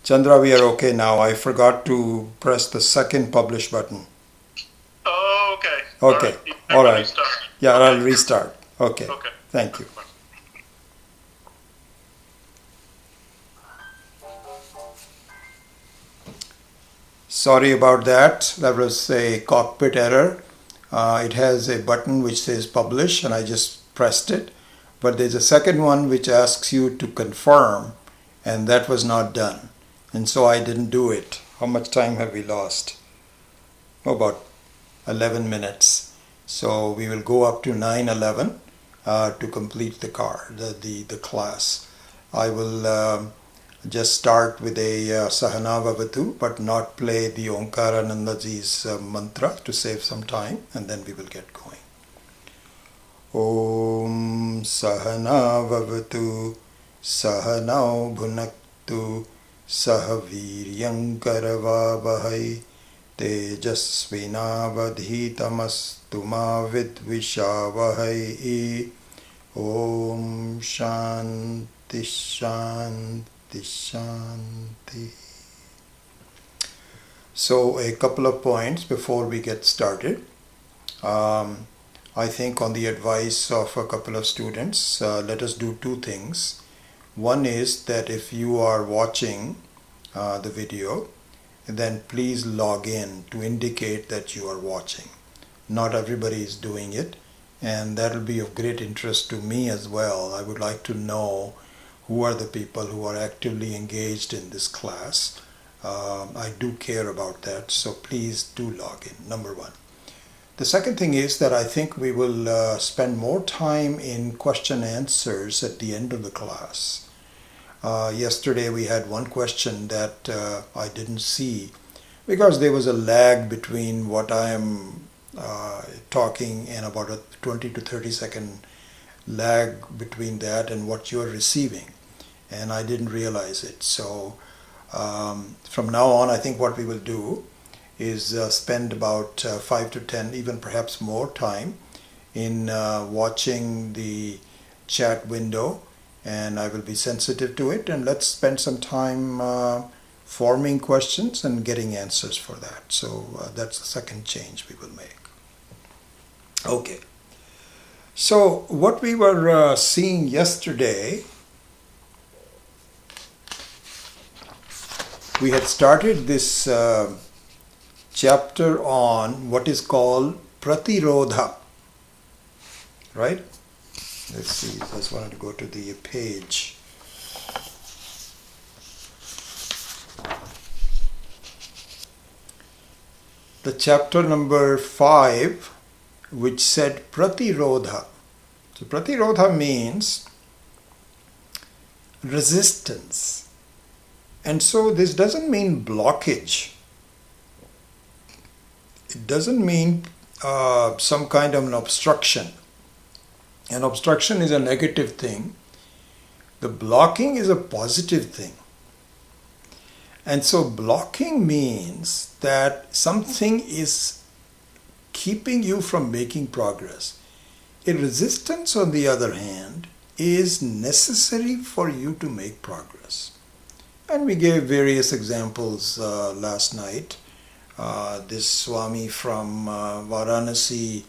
Chandra, we are okay now. I forgot to press the second publish button. Oh, okay. All Okay. right. You have All to right. restart. Yeah, Okay. I'll restart. Okay. Okay. Thank you. Sorry about that. That was a cockpit error. It has a button which says publish and I just pressed it. But there's a second one which asks you to confirm and that was not done. And so I didn't do it. How much time have we lost? About 11 minutes. So we will go up to 9:11 to complete the class. I will just start with a Sahana Vavatu, but not play the Omkaranandaji's mantra to save some time, and then we will get going. Om Sahana Vavatu Sahanau Bhunaktu Sahaviryam Karavavahai Tejasvinavadhitamastu ma vidvishavahai. Om Shanti Shanti Shanti. So a couple of points before we get started. I think on the advice of a couple of students, let us do two things. One is that if you are watching the video, then please log in to indicate that you are watching. Not everybody is doing it, and that will be of great interest to me as well. I would like to know who are the people who are actively engaged in this class. I do care about that, so please do log in, number one. The second thing is that I think we will spend more time in question answers at the end of the class. Yesterday we had one question that I didn't see because there was a lag between what I am talking and about a 20 to 30 second lag between that and what you're receiving, and I didn't realize it. So from now on, I think what we will do is spend about 5 to 10, even perhaps more time in watching the chat window, and I will be sensitive to it, and let's spend some time forming questions and getting answers for that. So that's the second change we will make. Okay. So what we were seeing yesterday, we had started this chapter on what is called Pratirodha, right? Let's see, I just wanted to go to the page. The chapter number 5, which said Pratirodha. So Pratirodha means resistance. And so this doesn't mean blockage. It doesn't mean some kind of an obstruction. An obstruction is a negative thing. The blocking is a positive thing. And so blocking means that something is keeping you from making progress. A resistance, on the other hand, is necessary for you to make progress. And we gave various examples last night. This Swami from Varanasi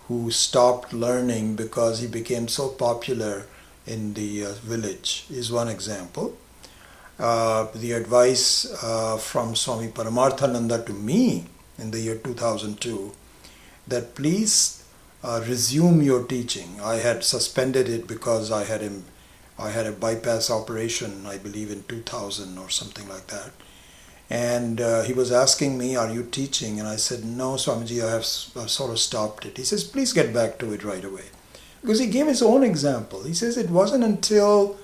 who stopped learning because he became so popular in the village is one example. The advice from Swami Paramarthananda to me in the year 2002 that please resume your teaching. I had suspended it because I had a bypass operation, I believe in 2000 or something like that. And he was asking me, are you teaching? And I said, no, Swamiji, I've sort of stopped it. He says, please get back to it right away. Because he gave his own example. He says, it wasn't until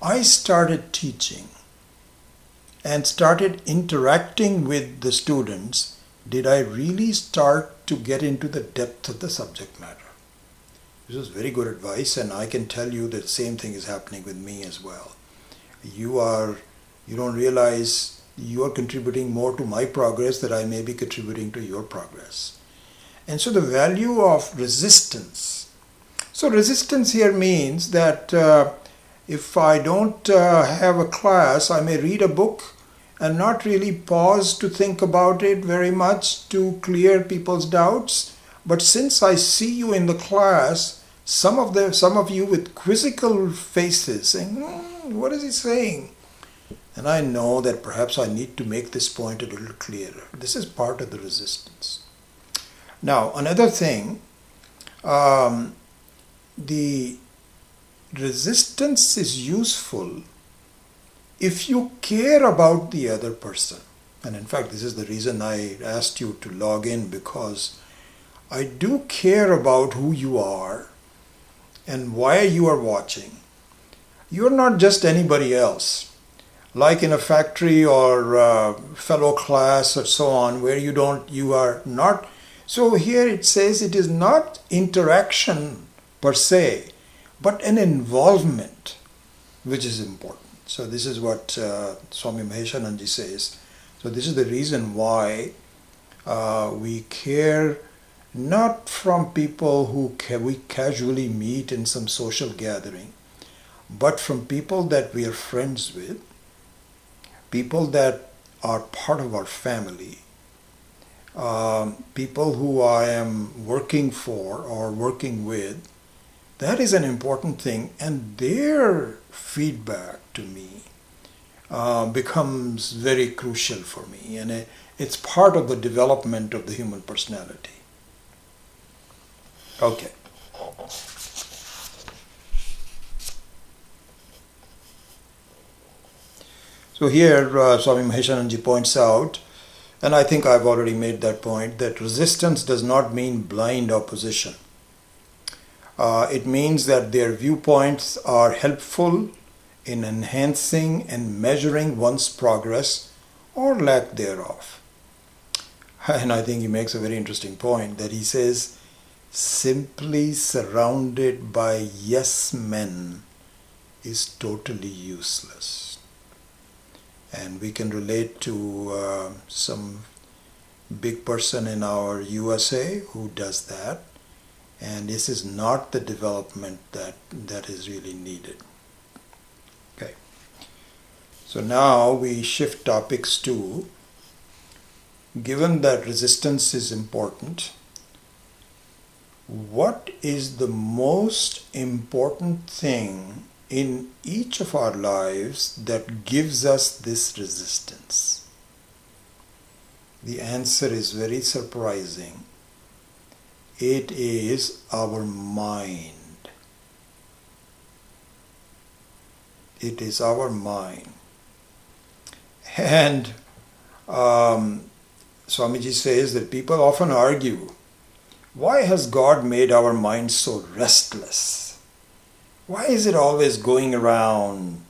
I started teaching and started interacting with the students did I really start to get into the depth of the subject matter. This was very good advice, and I can tell you that the same thing is happening with me as well. You don't realize you are contributing more to my progress than I may be contributing to your progress. And so the value of resistance. So resistance here means that If I don't have a class, I may read a book and not really pause to think about it very much to clear people's doubts. But since I see you in the class, some of you with quizzical faces saying, what is he saying? And I know that perhaps I need to make this point a little clearer. This is part of the resistance. Now, another thing, the resistance is useful if you care about the other person. And in fact, this is the reason I asked you to log in, because I do care about who you are and why you are watching. You're not just anybody else. Like in a factory or fellow class or so on, where you are not. So here it says it is not interaction per se, but an involvement, which is important. So this is what Swami Maheshananji says. So this is the reason why we care not from people who we casually meet in some social gathering, but from people that we are friends with, people that are part of our family, people who I am working for or working with. That is an important thing, and their feedback to me becomes very crucial for me, and it's part of the development of the human personality. Okay. So here Swami Maheshananji points out, and I think I've already made that point, that resistance does not mean blind opposition. It means that their viewpoints are helpful in enhancing and measuring one's progress or lack thereof. And I think he makes a very interesting point, that he says, simply surrounded by yes men is totally useless. And we can relate to some big person in our USA who does that. And this is not the development that is really needed. Okay. So now we shift topics to, given that resistance is important, what is the most important thing in each of our lives that gives us this resistance? The answer is very surprising. It is our mind. It is our mind. And Swamiji says that people often argue, why has God made our mind so restless? Why is it always going around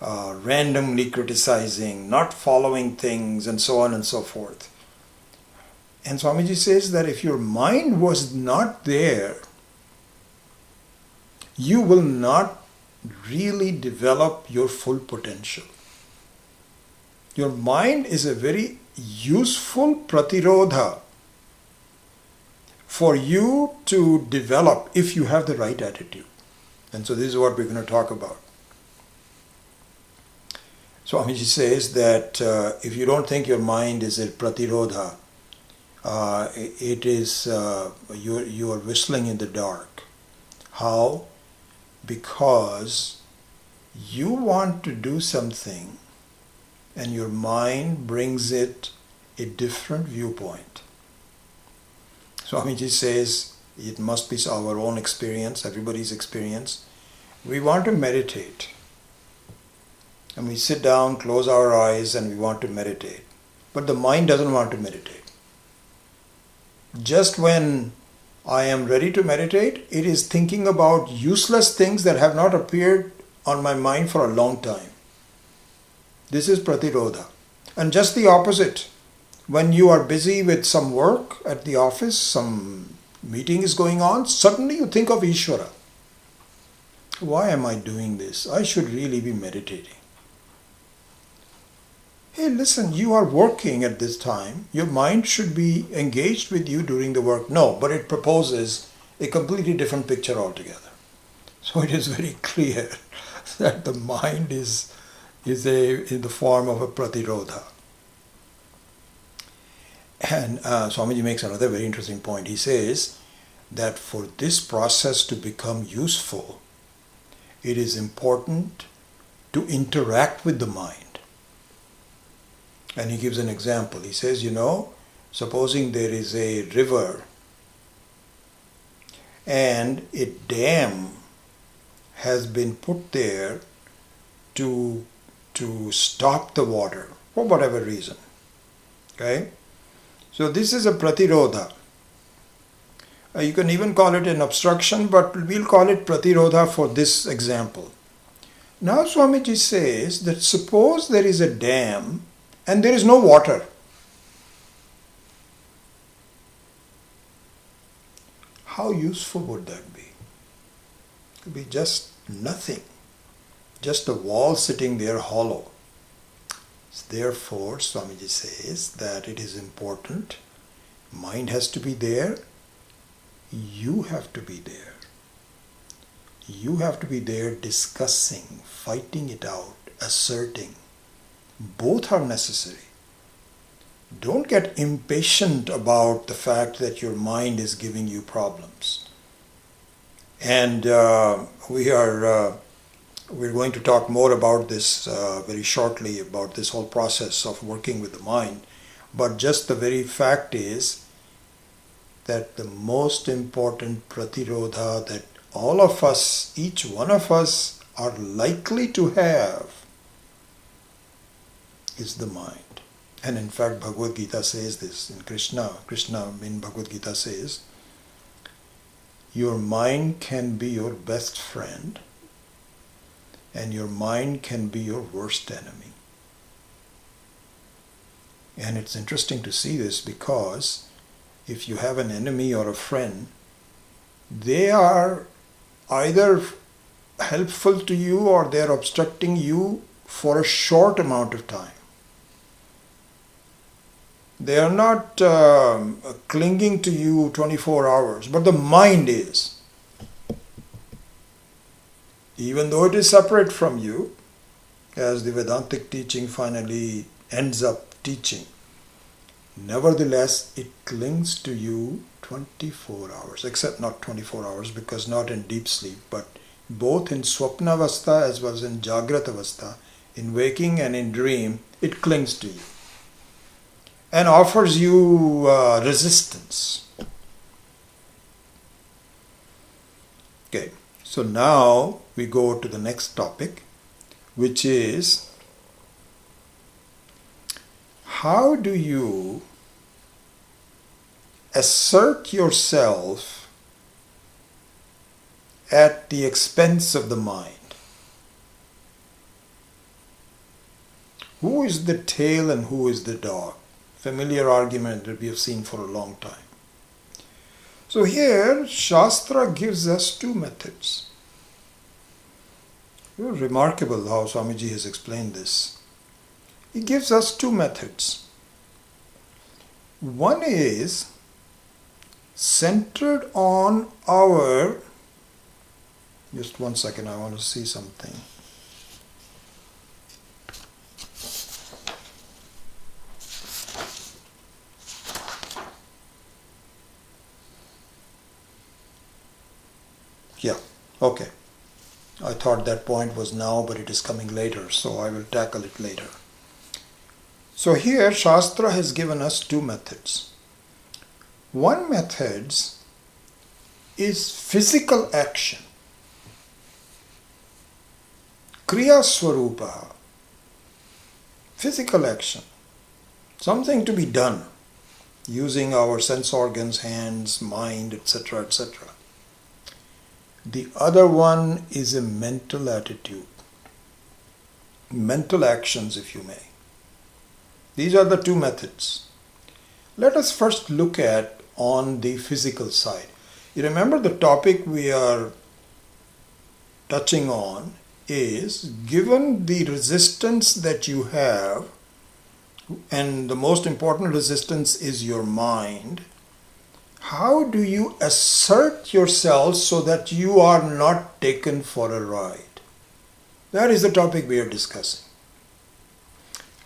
randomly criticizing, not following things, and so on and so forth? And Swamiji says that if your mind was not there, you will not really develop your full potential. Your mind is a very useful pratirodha for you to develop if you have the right attitude. And so this is what we're going to talk about. Swamiji says that if you don't think your mind is a pratirodha, it is you are whistling in the dark. How? Because you want to do something and your mind brings it a different viewpoint. Swamiji says it must be our own experience, everybody's experience. We want to meditate. And we sit down, close our eyes, and we want to meditate. But the mind doesn't want to meditate. Just when I am ready to meditate, it is thinking about useless things that have not appeared on my mind for a long time. This is pratirodha. And just the opposite. When you are busy with some work at the office, some meeting is going on, suddenly you think of Ishvara. Why am I doing this? I should really be meditating. Hey, listen, you are working at this time. Your mind should be engaged with you during the work. No, but it proposes a completely different picture altogether. So it is very clear that the mind is in the form of a pratirodha. And Swamiji makes another very interesting point. He says that for this process to become useful, it is important to interact with the mind. And he gives an example. He says, supposing there is a river and a dam has been put there to stop the water for whatever reason. Okay? So this is a pratirodha. You can even call it an obstruction, but we'll call it pratirodha for this example. Now Swamiji says that suppose there is a dam and there is no water. How useful would that be? It would be just nothing. Just a wall sitting there hollow. Therefore, Swamiji says that it is important. Mind has to be there. You have to be there. You have to be there discussing, fighting it out, asserting. Both are necessary. Don't get impatient about the fact that your mind is giving you problems. And we're going to talk more about this very shortly, about this whole process of working with the mind. But just the very fact is that the most important pratirodha that all of us, each one of us, are likely to have is the mind. And in fact, Bhagavad Gita says this in Krishna in Bhagavad Gita says, your mind can be your best friend and your mind can be your worst enemy. And it's interesting to see this because if you have an enemy or a friend, they are either helpful to you or they are obstructing you for a short amount of time. They are not clinging to you 24 hours, but the mind is. Even though it is separate from you, as the Vedantic teaching finally ends up teaching, nevertheless it clings to you 24 hours, except not 24 hours because not in deep sleep, but both in Swapnavastha as well as in Jagratavastha, in waking and in dream, it clings to you and offers you resistance. Okay, so now we go to the next topic, which is how do you assert yourself at the expense of the mind? Who is the tail and who is the dog? Familiar argument that we have seen for a long time. So here, Shastra gives us two methods. It's remarkable how Swamiji has explained this. He gives us two methods. One is centered on our... Just one second, I want to see something. Yeah, okay. I thought that point was now, but it is coming later, so I will tackle it later. So here, Shastra has given us two methods. One method is physical action. Kriya Swarupa. Physical action. Something to be done using our sense organs, hands, mind, etc., etc. The other one is a mental attitude, mental actions, if you may. These are the two methods. Let us first look at on the physical side. You remember the topic we are touching on is, given the resistance that you have, and the most important resistance is your mind, how do you assert yourself so that you are not taken for a ride? That is the topic we are discussing.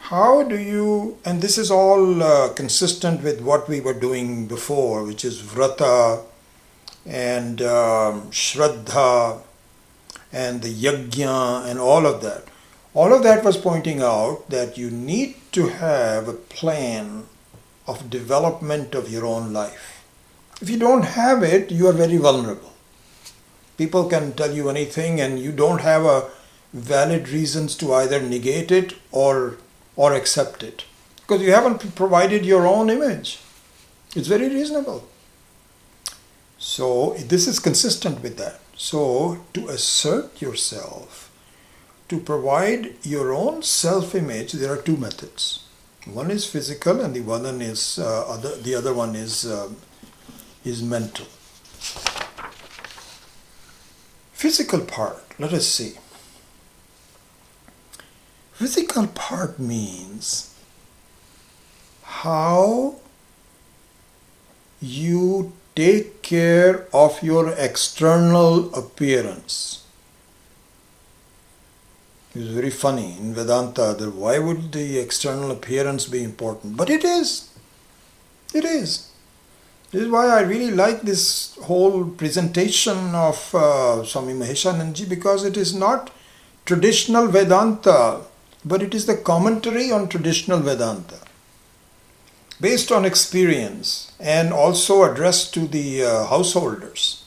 How do you, and this is all consistent with what we were doing before, which is vrata and shraddha and the yajna and all of that. All of that was pointing out that you need to have a plan of development of your own life. If you don't have it, you are very vulnerable. People can tell you anything and you don't have a valid reasons to either negate it or accept it, because you haven't provided your own image. It's very reasonable. So this is consistent with that. So to assert yourself, to provide your own self-image, there are two methods. One is physical, and the other one is mental. Physical part. Let us see. Physical part means how you take care of your external appearance. It's very funny in Vedanta that why would the external appearance be important? But it is. It is. This is why I really like this whole presentation of Swami Maheshananji, because it is not traditional Vedanta, but it is the commentary on traditional Vedanta, based on experience and also addressed to the householders.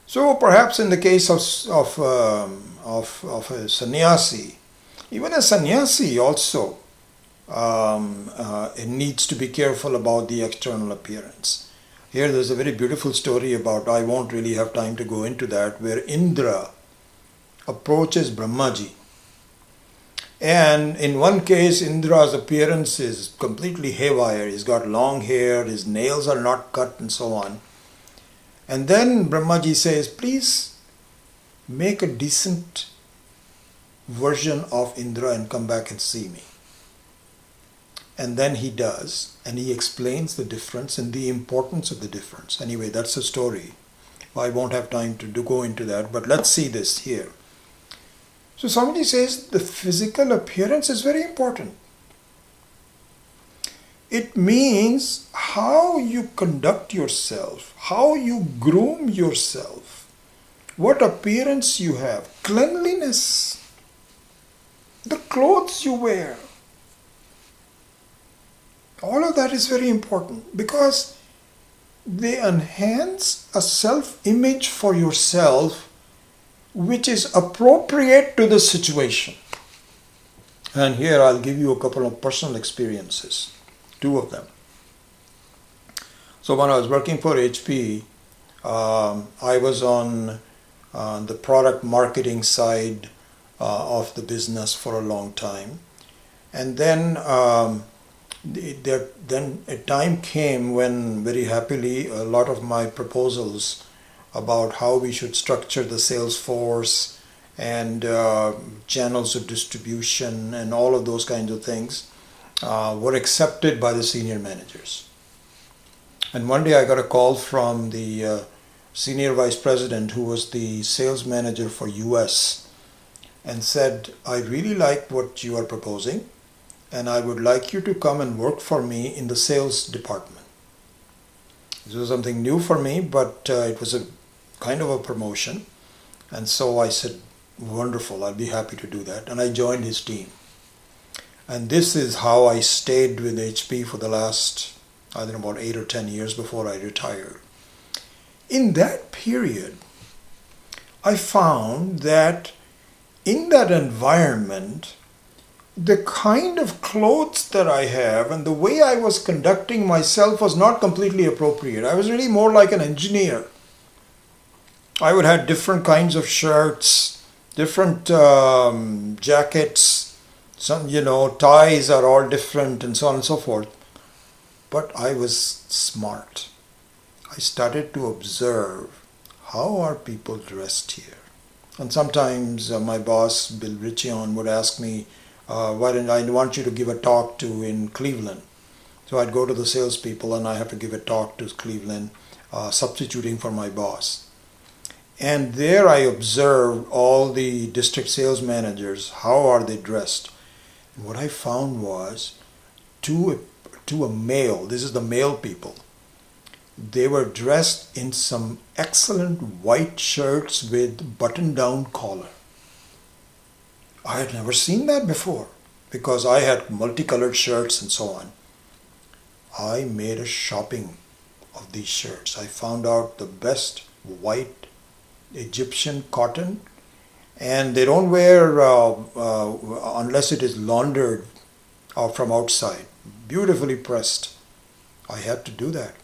So perhaps in the case of a sannyasi, even a sannyasi also it needs to be careful about the external appearance. Here there's a very beautiful story about, I won't really have time to go into that, where Indra approaches Brahmaji. And in one case, Indra's appearance is completely haywire. He's got long hair, his nails are not cut, and so on. And then Brahmaji says, please make a decent version of Indra and come back and see me. And then he does, and he explains the difference and the importance of the difference. Anyway, that's a story. I won't have time to go into that, but let's see this here. So somebody says the physical appearance is very important. It means how you conduct yourself, how you groom yourself, what appearance you have, cleanliness, the clothes you wear. All of that is very important because they enhance a self-image for yourself which is appropriate to the situation. And here I'll give you a couple of personal experiences, two of them. So when I was working for HP, I was on the product marketing side of the business for a long time. And then a time came when very happily a lot of my proposals about how we should structure the sales force and channels of distribution and all of those kinds of things were accepted by the senior managers. And one day I got a call from the senior vice president, who was the sales manager for US, and said, I really like what you are proposing, and I would like you to come and work for me in the sales department. This was something new for me, but it was a kind of a promotion. And so I said, wonderful, I'll be happy to do that. And I joined his team. And this is how I stayed with HP for the last, I don't know, about 8 or 10 years before I retired. In that period, I found that in that environment, the kind of clothes that I have and the way I was conducting myself was not completely appropriate. I was really more like an engineer. I would have different kinds of shirts, different jackets, some, ties are all different and so on and so forth. But I was smart. I started to observe, how are people dressed here? And sometimes my boss, Bill Richion, would ask me, why don't I want you to give a talk to in Cleveland? So I'd go to the salespeople and I have to give a talk to Cleveland, substituting for my boss. And there I observed all the district sales managers, how are they dressed. And what I found was, to a male, this is the male people, they were dressed in some excellent white shirts with button-down collar. I had never seen that before because I had multicolored shirts and so on. I made a shopping of these shirts. I found out the best white Egyptian cotton, and they don't wear unless it is laundered from outside, beautifully pressed. I had to do that.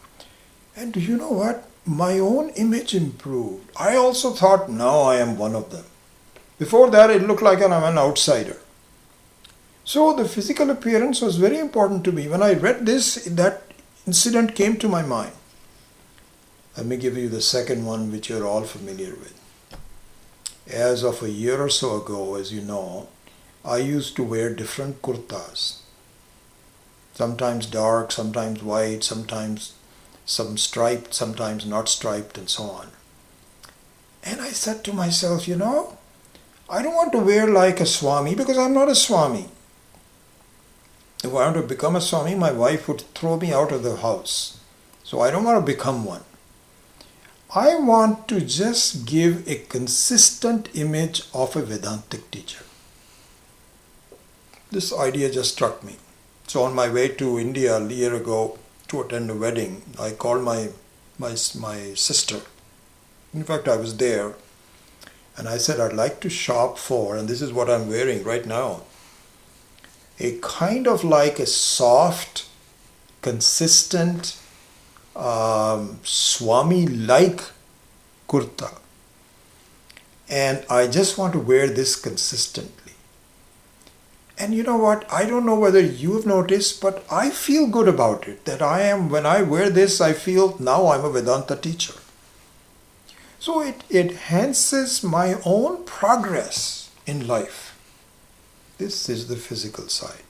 And you know what? My own image improved. I also thought, now I am one of them. Before that, it looked like I'm an outsider. So the physical appearance was very important to me. When I read this, that incident came to my mind. Let me give you the second one, which you're all familiar with. As of a year or so ago, as you know, I used to wear different kurtas. Sometimes dark, sometimes white, sometimes some striped, sometimes not striped, and so on. And I said to myself, I don't want to wear like a Swami because I'm not a Swami. If I want to become a Swami, my wife would throw me out of the house. So I don't want to become one. I want to just give a consistent image of a Vedantic teacher. This idea just struck me. So on my way to India a year ago to attend a wedding, I called my sister. In fact, I was there. And I said, I'd like to shop for, and this is what I'm wearing right now, a kind of like a soft, consistent, Swami-like kurta. And I just want to wear this consistently. And you know what? I don't know whether you've noticed, but I feel good about it. That when I wear this, I feel now I'm a Vedanta teacher. So it enhances my own progress in life. This is the physical side.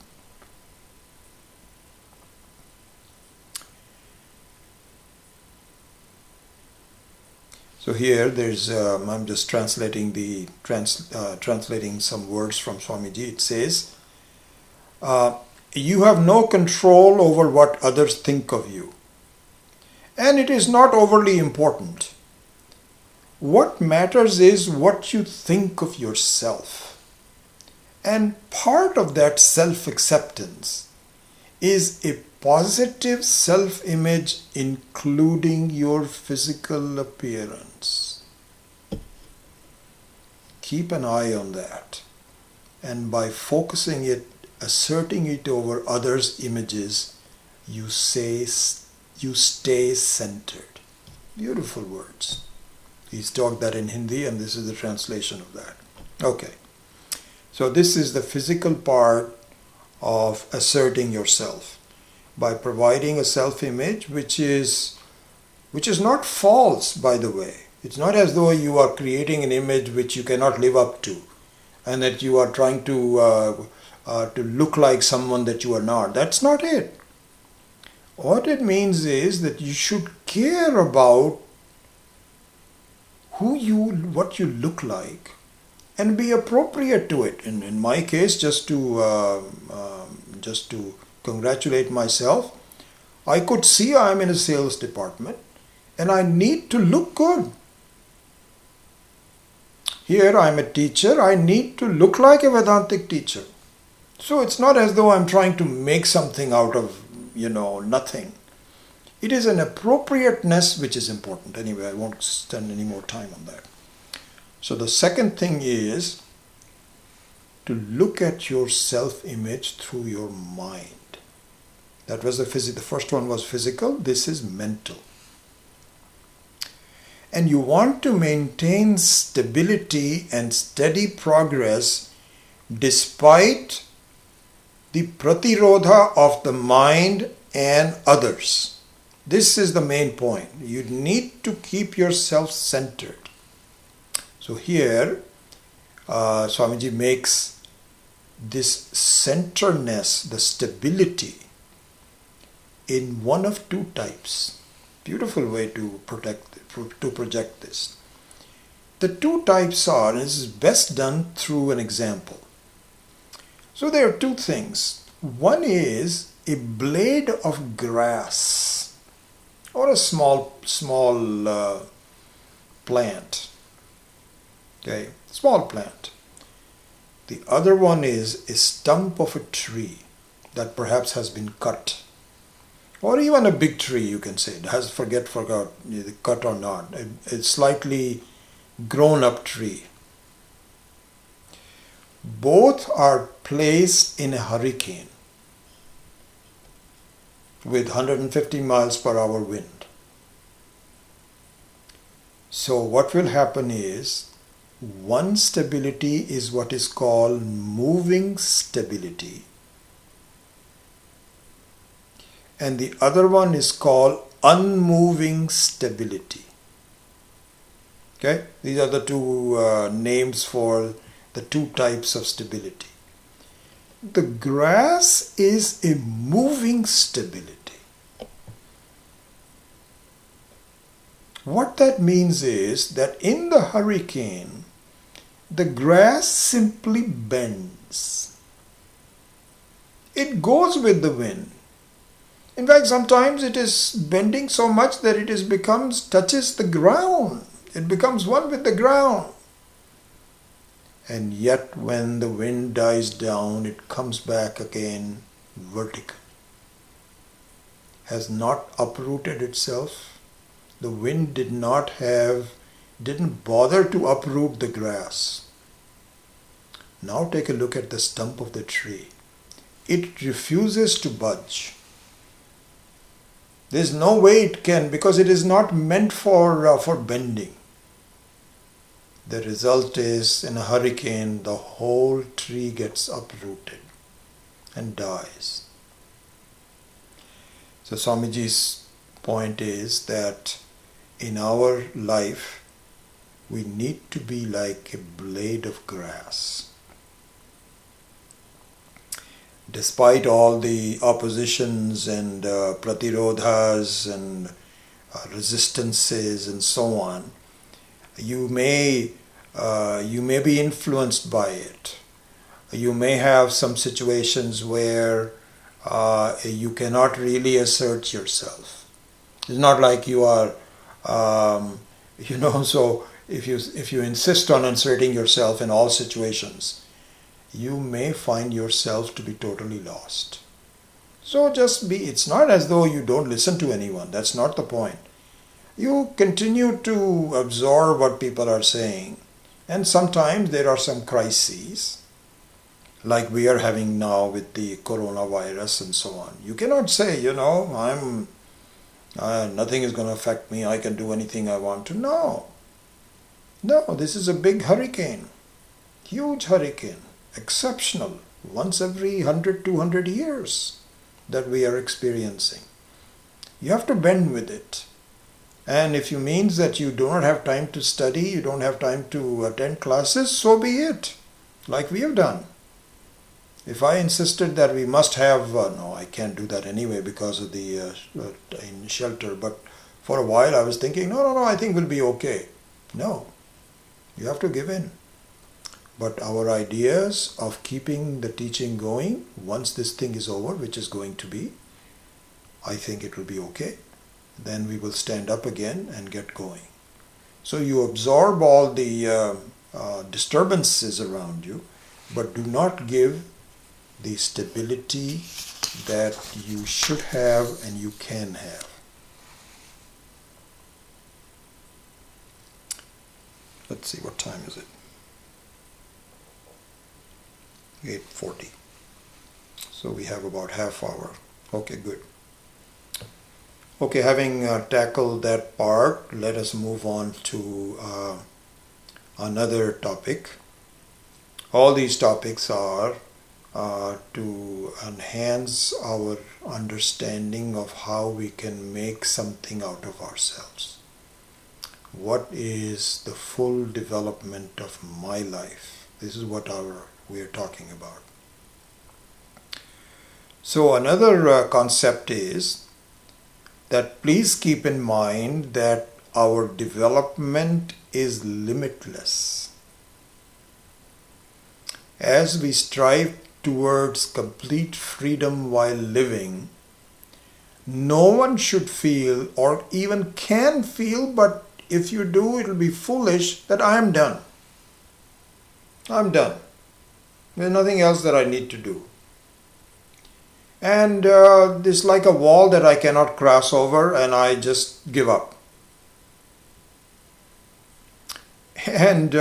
So here there's, I'm just translating translating some words from Swamiji. It says, you have no control over what others think of you. And it is not overly important. What matters is what you think of yourself. And part of that self-acceptance is a positive self-image, including your physical appearance. Keep an eye on that. And by focusing it, asserting it over others' images, you stay centered. Beautiful words. He's talked that in Hindi, and this is the translation of that. Okay. So this is the physical part of asserting yourself by providing a self-image which is not false, by the way. It's not as though you are creating an image which you cannot live up to and that you are trying to look like someone that you are not. That's not it. What it means is that you should care about what you look like and be appropriate to it. In my case, just to congratulate myself, I could see I'm in a sales department and I need to look good. Here I'm a teacher, I need to look like a Vedantic teacher. So it's not as though I'm trying to make something out of, nothing. It is an appropriateness which is important. Anyway, I won't spend any more time on that. So the second thing is to look at your self-image through your mind. That was the first one was physical, this is mental. And you want to maintain stability and steady progress despite the pratirodha of the mind and others. This is the main point. You need to keep yourself centered. So here, Swamiji makes this centeredness, the stability, in one of two types. Beautiful way to project this. The two types are, and this is best done through an example. So there are two things. One is a blade of grass or a small plant. Okay, small plant. The other one is a stump of a tree that perhaps has been cut. Or even a big tree, you can say. It has forgot cut or not. A slightly grown up tree. Both are placed in a hurricane with 150 miles per hour wind. So what will happen is, one stability is what is called moving stability, and the other one is called unmoving stability. Okay, these are the two names for the two types of stability. The grass is a moving stability. What that means is that in the hurricane, the grass simply bends. It goes with the wind. In fact, sometimes it is bending so much that it touches the ground. It becomes one with the ground. And yet when the wind dies down, it comes back again vertical. Has not uprooted itself. The wind didn't bother to uproot the grass. Now take a look at the stump of the tree. It refuses to budge. There's no way it can, because it is not meant for bending. The result is, in a hurricane, the whole tree gets uprooted and dies. So Swamiji's point is that in our life, we need to be like a blade of grass. Despite all the oppositions and pratirodhas and resistances and so on, you may be influenced by it. You may have some situations where you cannot really assert yourself. It's not like you are, so if you insist on asserting yourself in all situations, you may find yourself to be totally lost. So it's not as though you don't listen to anyone. That's not the point. You continue to absorb what people are saying. And sometimes there are some crises, like we are having now with the coronavirus and so on. You cannot say, nothing is going to affect me, I can do anything I want to. No, this is a big hurricane, huge hurricane, exceptional, once every 100, 200 years that we are experiencing. You have to bend with it. And if it means that you do not have time to study, you don't have time to attend classes, so be it, like we have done. If I insisted that we must have, no, I can't do that anyway because of the shelter, but for a while I was thinking, no, I think we'll be okay. No, you have to give in. But our ideas of keeping the teaching going, once this thing is over, which is going to be, I think it will be okay. Then we will stand up again and get going. So you absorb all the disturbances around you, but do not give the stability that you should have and you can have. Let's see, what time is it? 8:40. So we have about half hour. Okay, good. Okay, having tackled that part, let us move on to another topic. All these topics are to enhance our understanding of how we can make something out of ourselves. What is the full development of my life? This is what we are talking about. So another concept is that please keep in mind that our development is limitless. As we strive towards complete freedom while living, no one should feel or even can feel, but if you do, it'll be foolish, that I am done. I'm done. There's nothing else that I need to do. And it's like a wall that I cannot cross over, and I just give up. And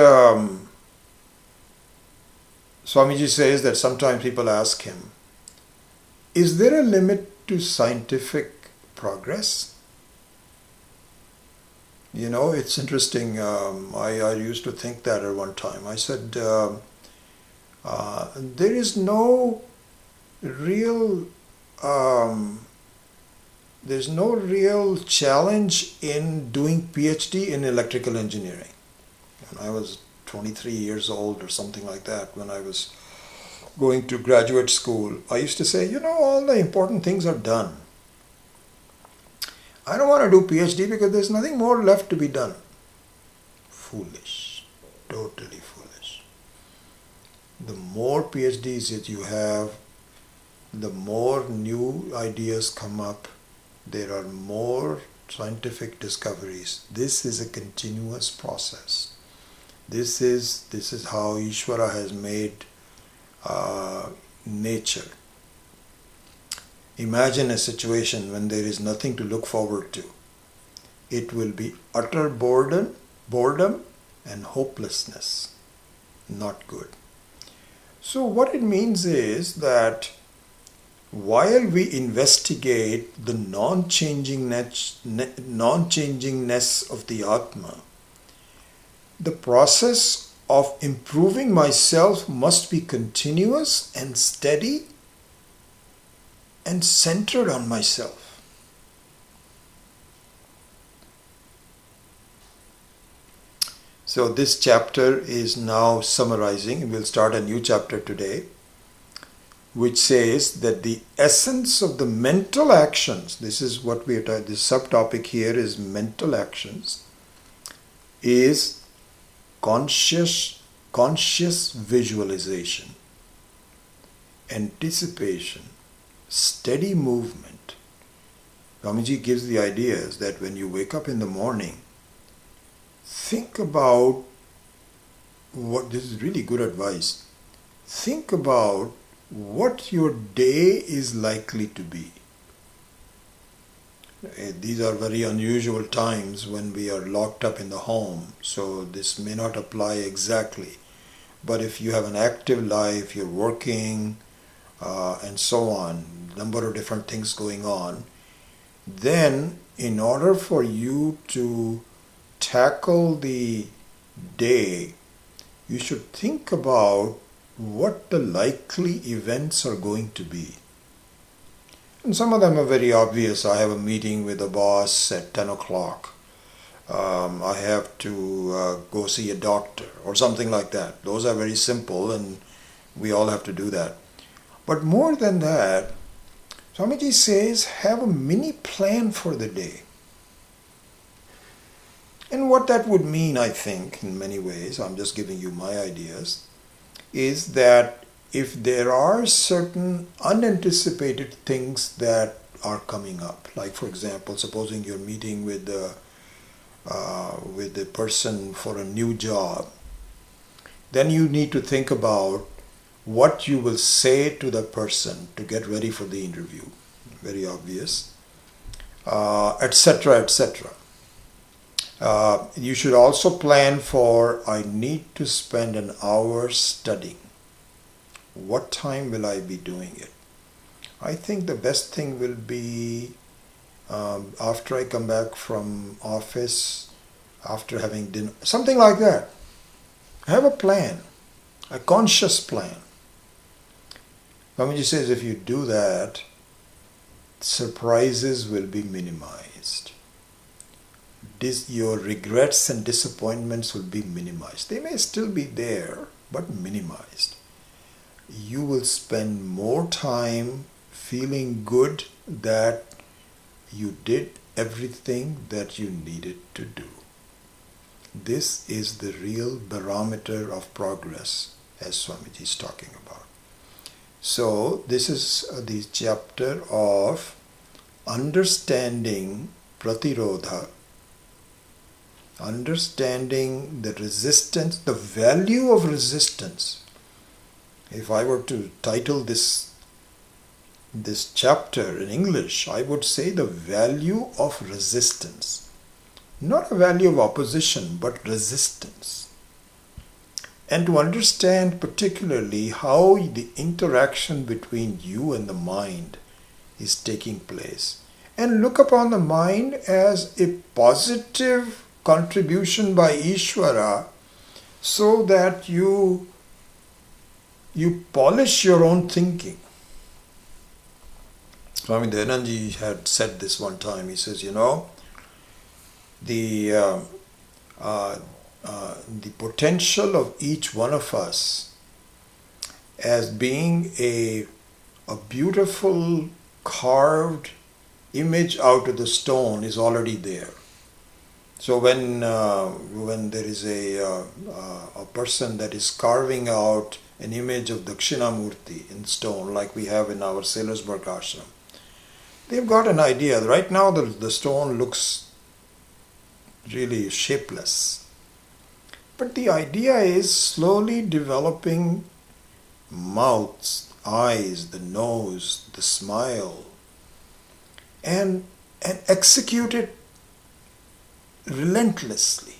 Swamiji says that sometimes people ask him, is there a limit to scientific progress? You know, it's interesting. I used to think that at one time. I said, there is no real there's no real challenge in doing PhD in electrical engineering. When I was 23 years old or something like that, when I was going to graduate school, I used to say, you know, all the important things are done. I don't want to do PhD because there's nothing more left to be done. Foolish. Totally foolish. The more PhDs that you have, the more new ideas come up. There are more scientific discoveries. This is a continuous process. This is how Ishvara has made nature. Imagine a situation when there is nothing to look forward to. It will be utter boredom and hopelessness. Not good. So what it means is that while we investigate the non-changingness of the Atma, the process of improving myself must be continuous and steady and centered on myself. So this chapter is now summarizing. We'll start a new chapter today, which says that the essence of the mental actions, this is what we are talking, this subtopic here is mental actions, is conscious visualization, anticipation, steady movement. Swamiji gives the ideas that when you wake up in the morning, think about what, this is really good advice, think about what your day is likely to be. These are very unusual times when we are locked up in the home, so this may not apply exactly. But if you have an active life, you're working, and so on, number of different things going on, then in order for you to tackle the day, you should think about what the likely events are going to be. And some of them are very obvious. I have a meeting with a boss at 10 o'clock. I have to go see a doctor or something like that. Those are very simple and we all have to do that. But more than that, Swamiji says have a mini plan for the day. And what that would mean, I think, in many ways, I'm just giving you my ideas, is that if there are certain unanticipated things that are coming up, like for example, supposing you're meeting with the person for a new job, then you need to think about what you will say to the person to get ready for the interview. Very obvious, etc., etc. You should also plan for, I need to spend an hour studying. What time will I be doing it? I think the best thing will be after I come back from office, after having dinner, something like that. Have a plan, a conscious plan. Swamiji says if you do that, surprises will be minimized. Your regrets and disappointments will be minimized. They may still be there, but minimized. You will spend more time feeling good that you did everything that you needed to do. This is the real barometer of progress, as Swamiji is talking about. So this is the chapter of understanding pratirodha, understanding the resistance, the value of resistance. If I were to title this chapter in English, I would say the value of resistance. Not a value of opposition, but resistance. And to understand particularly how the interaction between you and the mind is taking place. And look upon the mind as a positive contribution by Ishvara, so that you polish your own thinking. Swami Dayananji had said this one time. He says, the potential of each one of us as being a beautiful carved image out of the stone is already there. So when there is a person that is carving out an image of Dakshinamurti in stone, like we have in our Sailorsburg ashram, they've got an idea. Right now the stone looks really shapeless. But the idea is slowly developing mouths, eyes, the nose, the smile, and execute it relentlessly.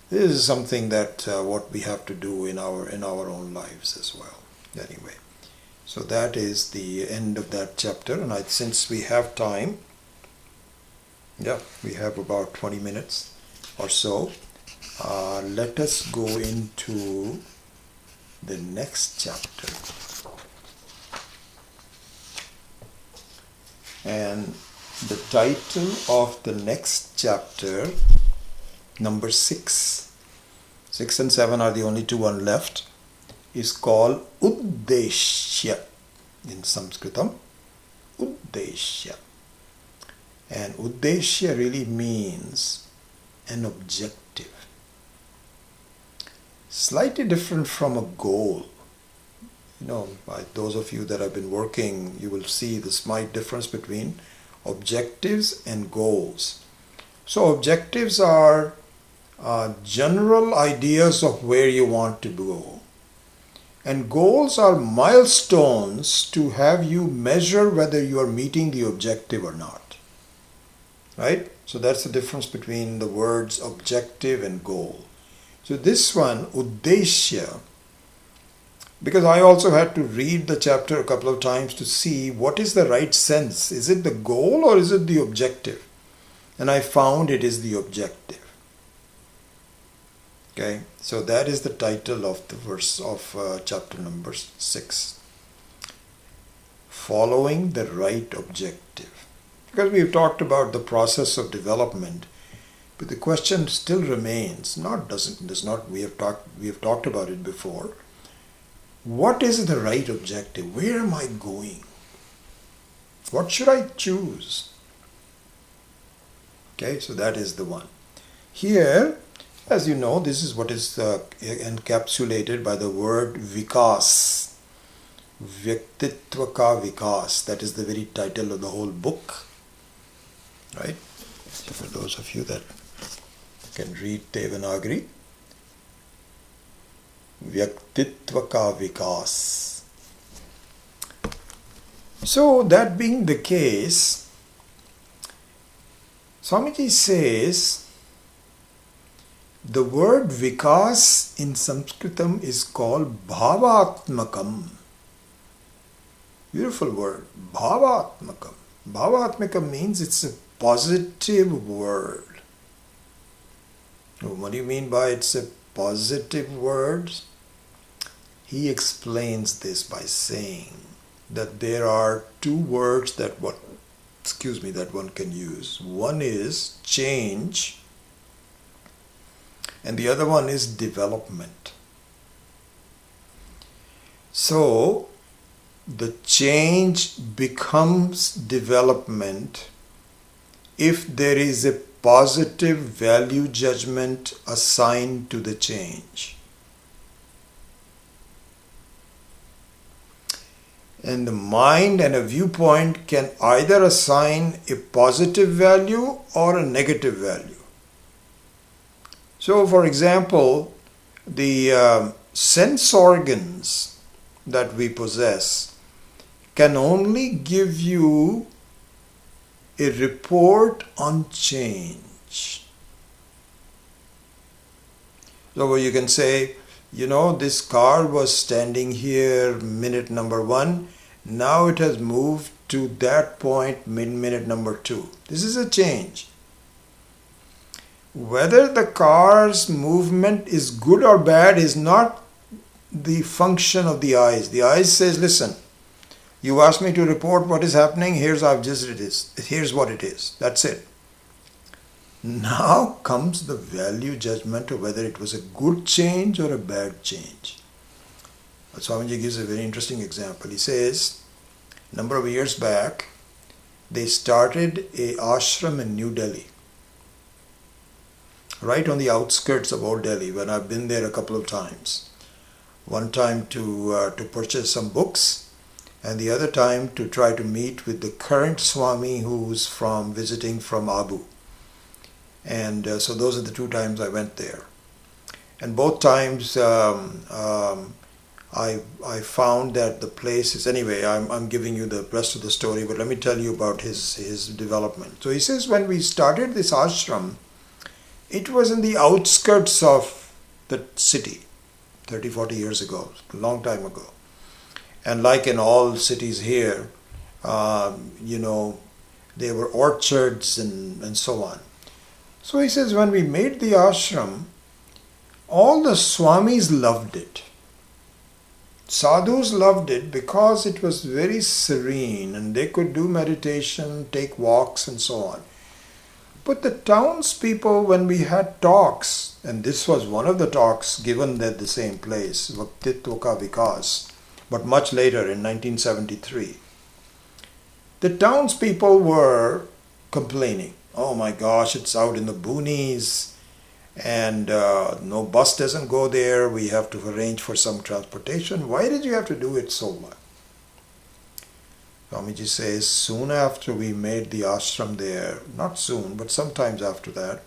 This is something that what we have to do in our own lives as well. Anyway, so that is the end of that chapter. And since we have time, we have about 20 minutes or so, let us go into the next chapter. And the title of the next chapter, number 6 and 7 are the only two one left, is called Uddeshya in Sanskritam. Uddeshya. And Uddeshya really means an objective. Slightly different from a goal. By those of you that have been working, you will see the slight difference between objectives and goals. So objectives are general ideas of where you want to go. And goals are milestones to have you measure whether you are meeting the objective or not. Right? So that's the difference between the words objective and goal. So this one, Uddeshya, because I also had to read the chapter a couple of times to see what is the right sense. Is it the goal or is it the objective? And I found it is the objective. Okay, so that is the title of the verse of chapter number 6. Following the right objective. Because we have talked about the process of development, but the question still remains. We have talked about it before. What is the right objective? Where am I going? What should I choose? Okay, so that is the one. Here, as you know, this is what is encapsulated by the word Vikas. Vyaktitva ka Vikas. That is the very title of the whole book. Right? So for those of you that can read Devanagari, Vyaktitva ka Vikas. So that being the case, Swamiji says the word Vikas in Sanskritam is called Bhavatmakam. Beautiful word, Bhavatmakam. Bhavatmakam means it's a positive word. What do you mean by it's a positive word? He explains this by saying that there are two words that one can use. One is change and the other one is development. So the change becomes development if there is a positive value judgment assigned to the change. And the mind and a viewpoint can either assign a positive value or a negative value. So, for example, the sense organs that we possess can only give you a report on change. So you can say, you know, this car was standing here minute number 1, now it has moved to that point minute number 2. This is a change. Whether the car's movement is good or bad is not the function of the eyes. The eyes says, listen, you asked me to report what is happening, here's what it is. That's it. Now comes the value judgment of whether it was a good change or a bad change. Swamiji gives a very interesting example. He says, a number of years back, they started a ashram in New Delhi, right on the outskirts of Old Delhi, when I've been there a couple of times. One time to purchase some books, and the other time to try to meet with the current Swami who's visiting from Abu. And so those are the 2 times I went there. And both times I found that the place is, anyway, I'm giving you the rest of the story, but let me tell you about his development. So he says, when we started this ashram, it was in the outskirts of the city, 30, 40 years ago, a long time ago. And like in all cities here, there were orchards and so on. So he says, when we made the ashram, all the Swamis loved it. Sadhus loved it because it was very serene and they could do meditation, take walks and so on. But the townspeople, when we had talks, and this was one of the talks given at the same place, Vaktitva Ka Vikas, but much later in 1973, the townspeople were complaining. Oh my gosh, it's out in the boonies and no bus doesn't go there. We have to arrange for some transportation. Why did you have to do it so much? Swamiji says, soon after we made the ashram there, not soon, but sometimes after that,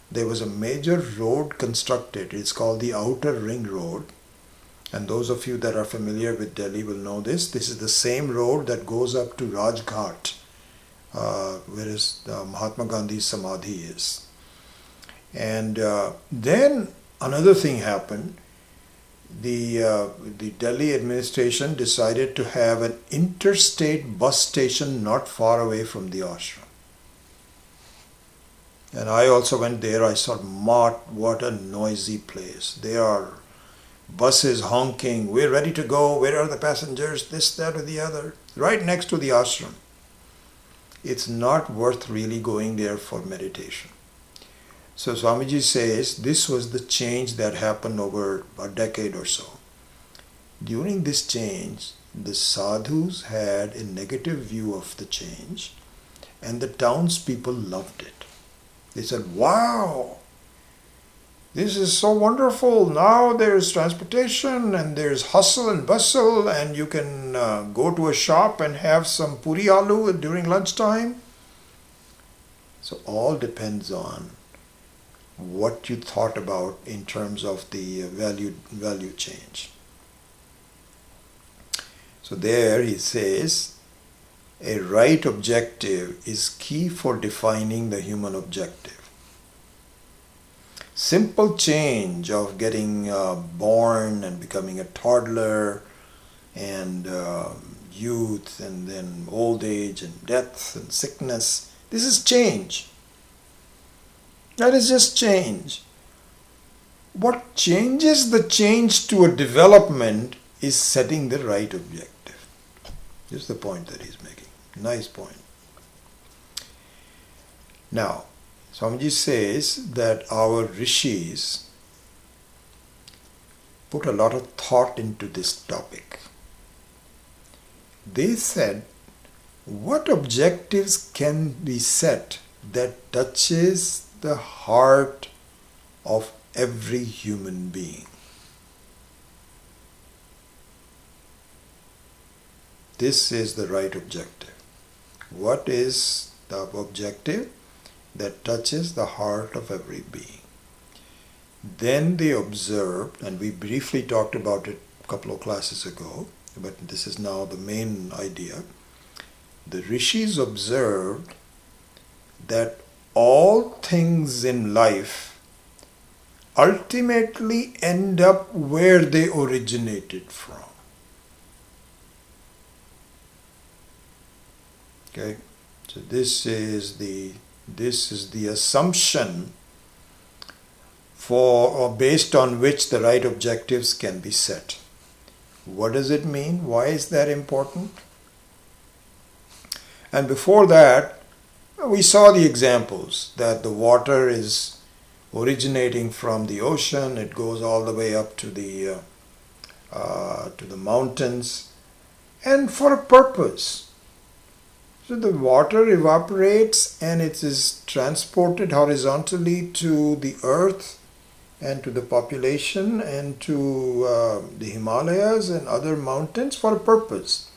there was a major road constructed. It's called the Outer Ring Road. And those of you that are familiar with Delhi will know this. This is the same road that goes up to Rajghat, where Mahatma Gandhi's Samadhi is. And then another thing happened. The Delhi administration decided to have an interstate bus station not far away from the ashram. And I also went there. I saw what a noisy place. There are buses honking. We're ready to go. Where are the passengers? This, that, or the other. Right next to the ashram. It's not worth really going there for meditation. So Swamiji says this was the change that happened over a decade or so. During this change, the sadhus had a negative view of the change and the townspeople loved it. They said, wow, this is so wonderful. Now there's transportation and there's hustle and bustle and you can go to a shop and have some puri aloo during lunchtime. So all depends on what you thought about in terms of the value change. So there he says, a right objective is key for defining the human objective. Simple change of getting born and becoming a toddler and youth and then old age and death and sickness, this is change. That is just change. What changes the change to a development is setting the right objective. This is the point that he's making. Nice point. Now, Swamiji says that our rishis put a lot of thought into this topic. They said, what objectives can be set that touches the heart of every human being. This is the right objective. What is the objective? That touches the heart of every being. Then they observed, and we briefly talked about it a couple of classes ago, but this is now the main idea. The rishis observed that all things in life ultimately end up where they originated from. Okay, so this is the assumption for or based on which the right objectives can be set. What does it mean? Why is that important? And before that, we saw the examples that the water is originating from the ocean. It goes all the way up to the mountains, and for a purpose. So the water evaporates and it is transported horizontally to the earth and to the population and to the Himalayas and other mountains for a purpose,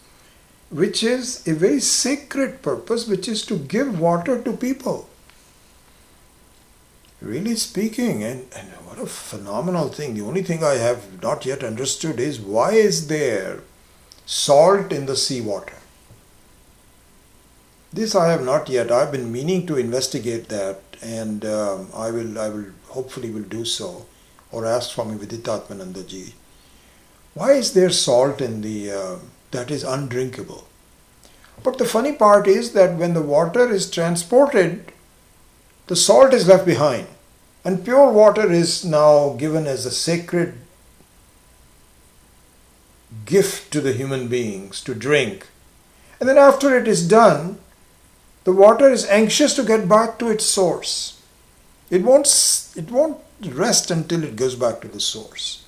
which is a very sacred purpose, which is to give water to people. Really speaking, and what a phenomenal thing. The only thing I have not yet understood is, why is there salt in the seawater? This I have not yet. I've been meaning to investigate that, and I will hopefully will do so, or ask Swami Jivatma. Why is there salt in the that is undrinkable? But the funny part is that when the water is transported, the salt is left behind, and pure water is now given as a sacred gift to the human beings to drink. And then after it is done, the water is anxious to get back to its source. It won't rest until it goes back to the source.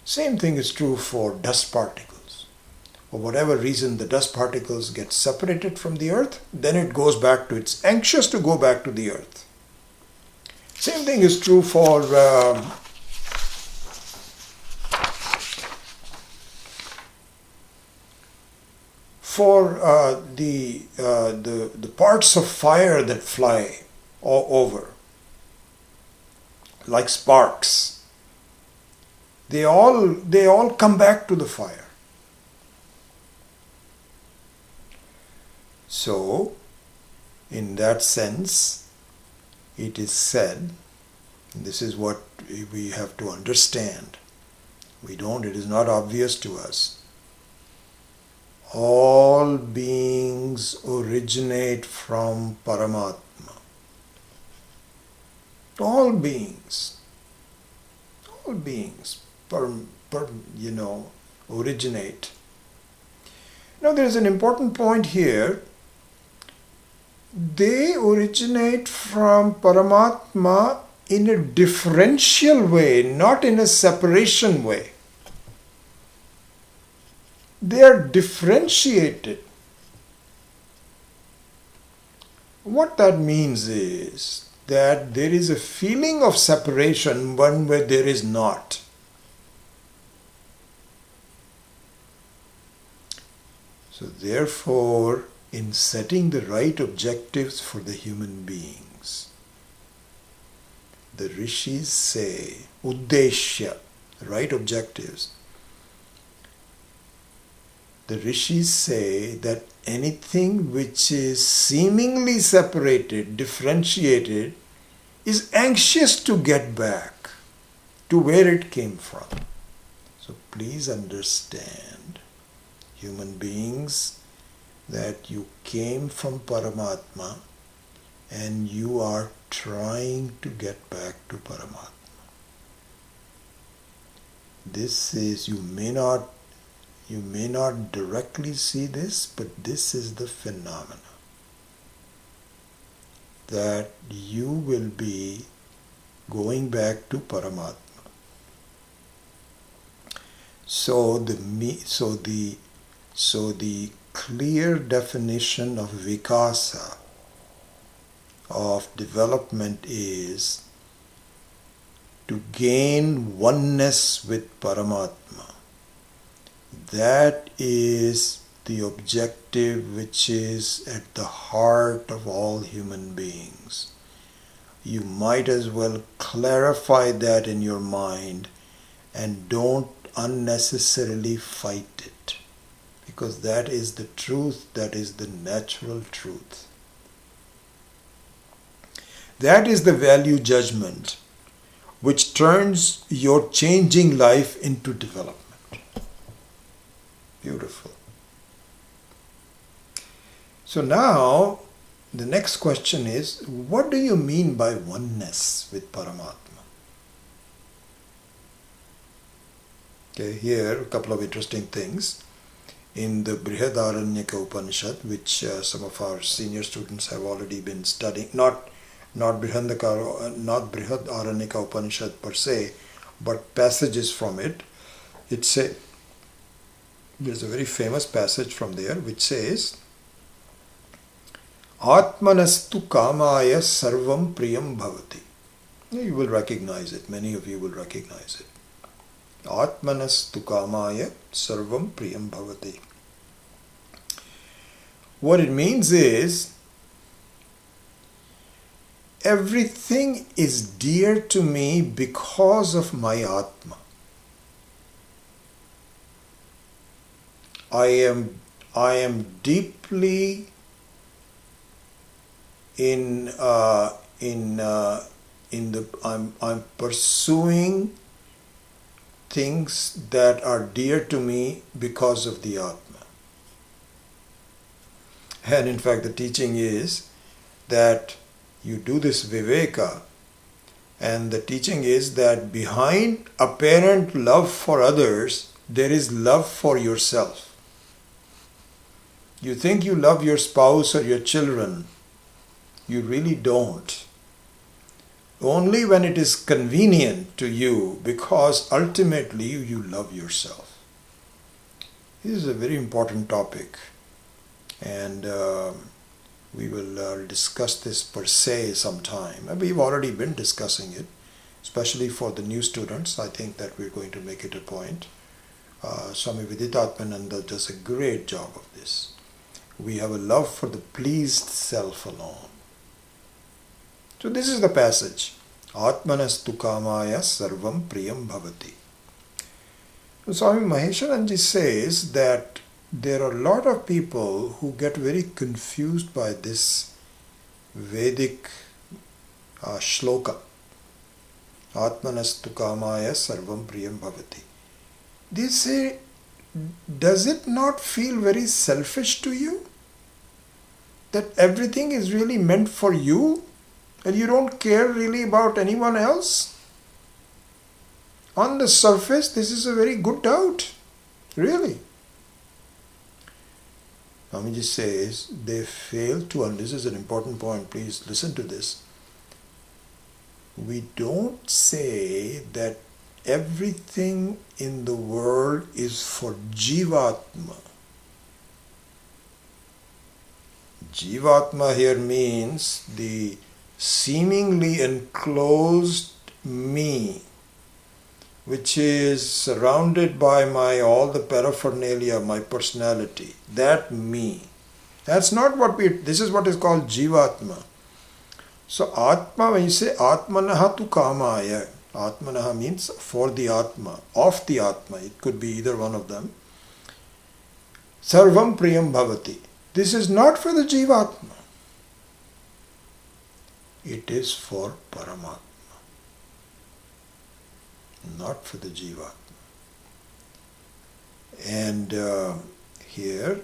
Same thing is true for dust particles. For whatever reason, the dust particles get separated from the earth, then it goes back to, it's anxious to go back to the earth. Same thing is true for the parts of fire that fly over, like sparks. They all come back to the fire. So, in that sense, it is said, and this is what we have to understand. It is not obvious to us. All beings originate from Paramatma. All beings originate. Now there is an important point here. They originate from Paramatma in a differential way, not in a separation way. They are differentiated. What that means is that there is a feeling of separation, one where there is not. So therefore, in setting the right objectives for the human beings, the rishis say, uddeshya, right objectives. The rishis say that anything which is seemingly separated, differentiated, is anxious to get back to where it came from. So please understand, human beings, that you came from Paramatma and you are trying to get back to Paramatma. This is, you may not directly see this, but this is the phenomena. That you will be going back to Paramatma. So the clear definition of vikasa of development is to gain oneness with Paramatma. That is the objective which is at the heart of all human beings. You might as well clarify that in your mind and don't unnecessarily fight it, because that is the truth, that is the natural truth. That is the value judgment which turns your changing life into development. Beautiful. So now the next question is, what do you mean by oneness with Paramatma? Okay, here a couple of interesting things. In the Brihadaranyaka Upanishad, which some of our senior students have already been studying, not Brihadaranyaka Upanishad per se, but passages from it. There's a very famous passage from there which says, Atmanastu kamaya sarvam priyam bhavati. You will recognize it. Many of you will recognize it. Atmanastu kamaya sarvam priyam bhavati. What it means is, everything is dear to me because of my Atma. I am deeply I'm pursuing things that are dear to me because of the Atma. And in fact, the teaching is that you do this viveka, and the teaching is that behind apparent love for others, there is love for yourself. You think you love your spouse or your children. You really don't. Only when it is convenient to you, because ultimately you love yourself. This is a very important topic, and we will discuss this per se sometime. We've already been discussing it, especially for the new students. I think that we're going to make it a point. Swami Viditatmananda does a great job of this. We have a love for the pleased self alone. So this is the passage. Atmanastu kamaya sarvam priyam bhavati. So Swami Maheshananji says that there are a lot of people who get very confused by this Vedic shloka. Atmanastu kamaya sarvam priyam bhavati. They say, does it not feel very selfish to you? That everything is really meant for you and you don't care really about anyone else? On the surface, this is a very good doubt. Really. Swamiji says they fail to, and this is an important point, please listen to this. We don't say that everything in the world is for Jivatma. Jivatma here means the seemingly enclosed me, which is surrounded by all the paraphernalia, my personality. That me. That's not what this is what is called Jivatma. So Atma, when you say Atmanaha tu kamaya, Atmanaha means for the Atma, of the Atma. It could be either one of them. Sarvam priyam bhavati. This is not for the Jivatma. It is for Paramatma, not for the Jivatma. And here,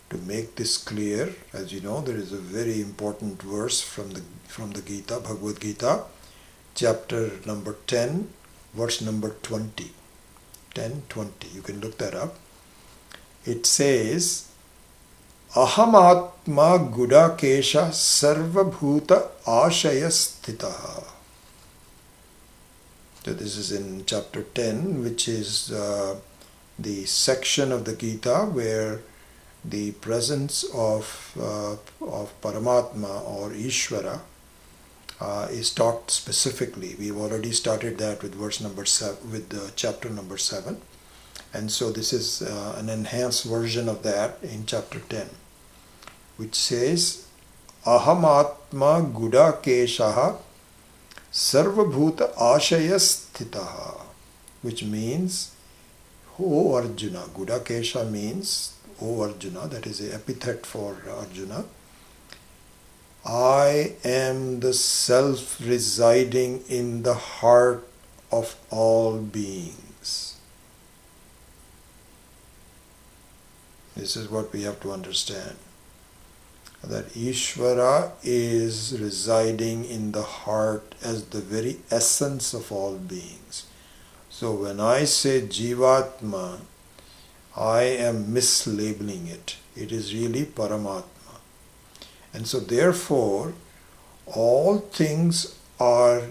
to make this clear, as you know, there is a very important verse from the Gita, Bhagavad Gita, chapter number 10, verse number 20. 10:20. You can look that up. It says, Ahamatma gudakesha sarvabhuta ashaya stitaha. So this is in chapter 10, which is the section of the Gita where the presence of Paramatma or Ishvara is taught specifically. We've already started that with verse number 7, with chapter number 7, and so this is an enhanced version of that in chapter 10, which says, Ahamatma gudakeshaha sarvabhuta ashayasthitaha, which means, O Arjuna. Gudakesha means, O Arjuna, that is an epithet for Arjuna. I am the self residing in the heart of all beings. This is what we have to understand. That Ishvara is residing in the heart as the very essence of all beings. So when I say Jivatma, I am mislabeling it. It is really Paramatma. And so therefore, all things are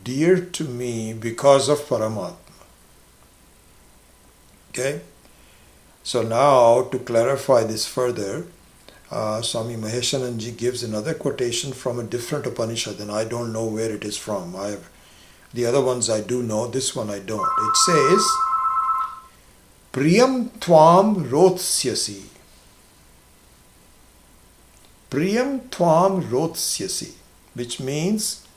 dear to me because of Paramatma. Okay? So now, to clarify this further, Swami Maheshananji gives another quotation from a different Upanishad, and I don't know where it is from. The other ones I do know, this one I don't. It says, Priyam Tvam Rotsyasi. Priyam Tvam Rotsyasi, which means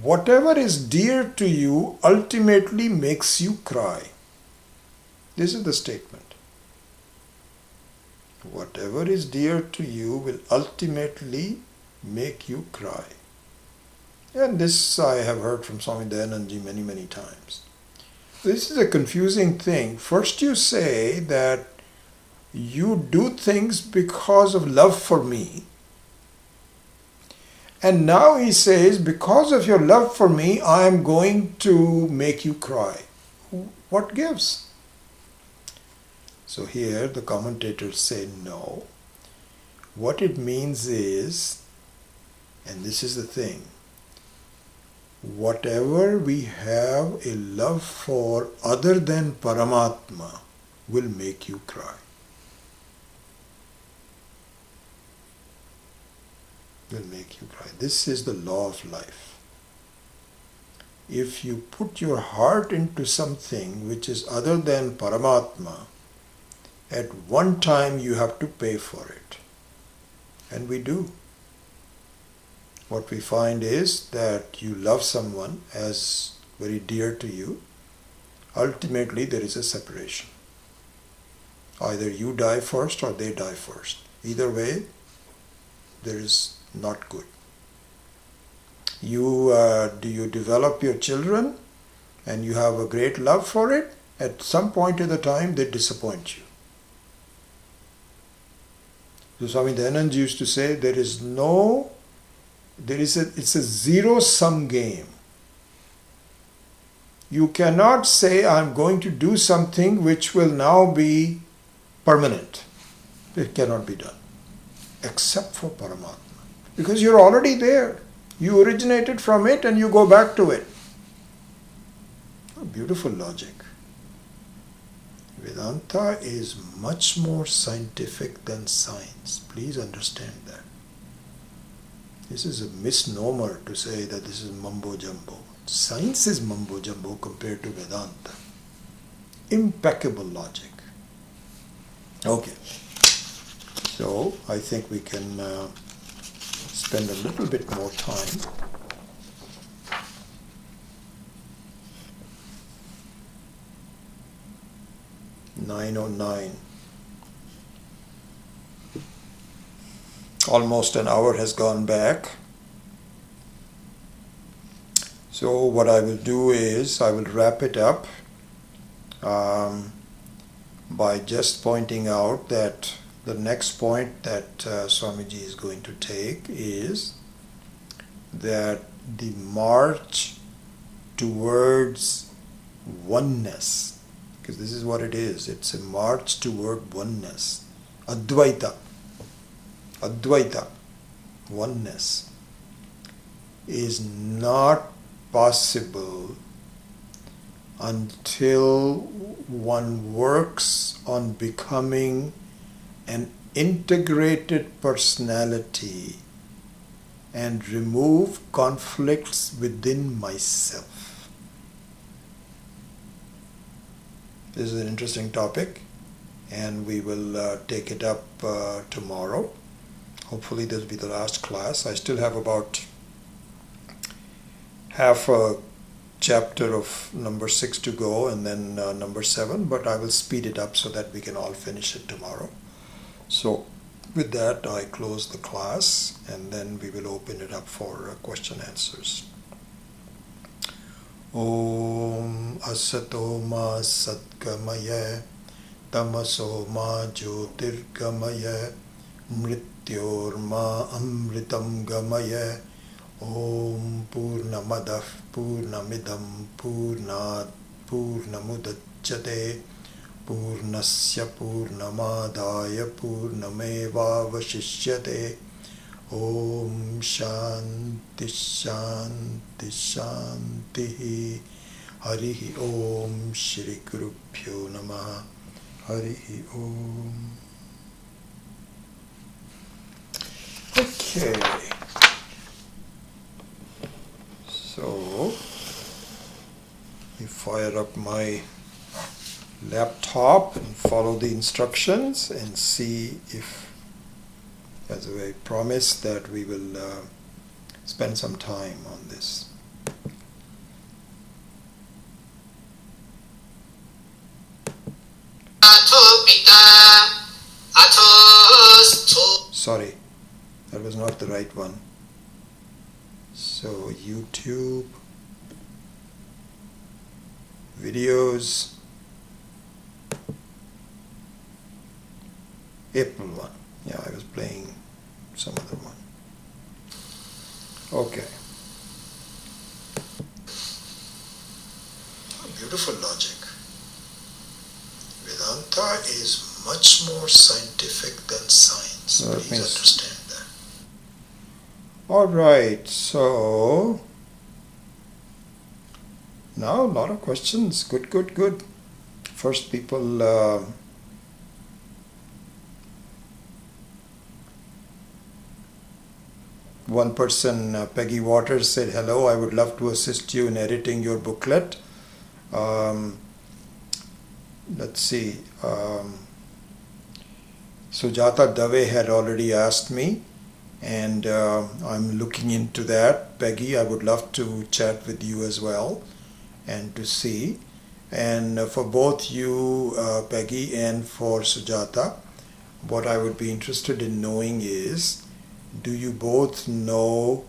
whatever is dear to you ultimately makes you cry. This is the statement. Whatever is dear to you will ultimately make you cry. And this I have heard from Swami Dayanandji many, many times. This is a confusing thing. First you say that you do things because of love for me. And now he says, because of your love for me, I am going to make you cry. What gives? So here the commentators say no. What it means is, and this is the thing, whatever we have a love for other than Paramatma will make you cry. Will make you cry. This is the law of life. If you put your heart into something which is other than Paramatma, at one time you have to pay for it. And we do. What we find is that you love someone as very dear to you. Ultimately there is a separation. Either you die first or they die first. Either way, there is not good. Do you develop your children and you have a great love for it? At some point in the time they disappoint you. So Swami Dayanand used to say it's a zero-sum game. You cannot say I'm going to do something which will now be permanent. It cannot be done. Except for Paramatma. Because you're already there. You originated from it and you go back to it. A beautiful logic. Vedanta is much more scientific than science. Please understand that. This is a misnomer to say that this is mumbo jumbo. Science is mumbo jumbo compared to Vedanta. Impeccable logic. Okay. So I think we can spend a little bit more time. (9:09). Almost an hour has gone back. So what I will do is I will wrap it up by just pointing out that the next point that Swamiji is going to take is that the march towards oneness, because this is what it is, it's a march toward oneness, Advaita, oneness, is not possible until one works on becoming an integrated personality and remove conflicts within myself. This is an interesting topic, and we will take it up tomorrow. Hopefully this will be the last class. I still have about half a chapter of number 6 to go, and then number 7, but I will speed it up so that we can all finish it tomorrow. So with that, I close the class, and then we will open it up for question answers. Om asato ma satgamaya tamaso ma jyotirgamaya mrityor ma amritam gamaya. Om Purnamadah Purnamidam Purnat Purnamudachyate Purnasya Purnamadaya Purnamevavashishyate. Om Shanti Shanti Shanti. Harihi Om Shri Gurubhyo Namaha. Harihi Om. Okay. So, you fire up my laptop and follow the instructions and see if, as I promised, that we will spend some time on this. Sorry, that was not the right one. So YouTube, videos, April 1. Yeah, I was playing some other one. Okay. Beautiful logic. Vedanta is much more scientific than science. Please understand that. All right, so now a lot of questions. Good. First people, one person, Peggy Waters, said, hello, I would love to assist you in editing your booklet. Let's see. Sujata Dave had already asked me, and I'm looking into that. Peggy, I would love to chat with you as well and to see. And for both you, Peggy, and for Sujata, what I would be interested in knowing is, do you both know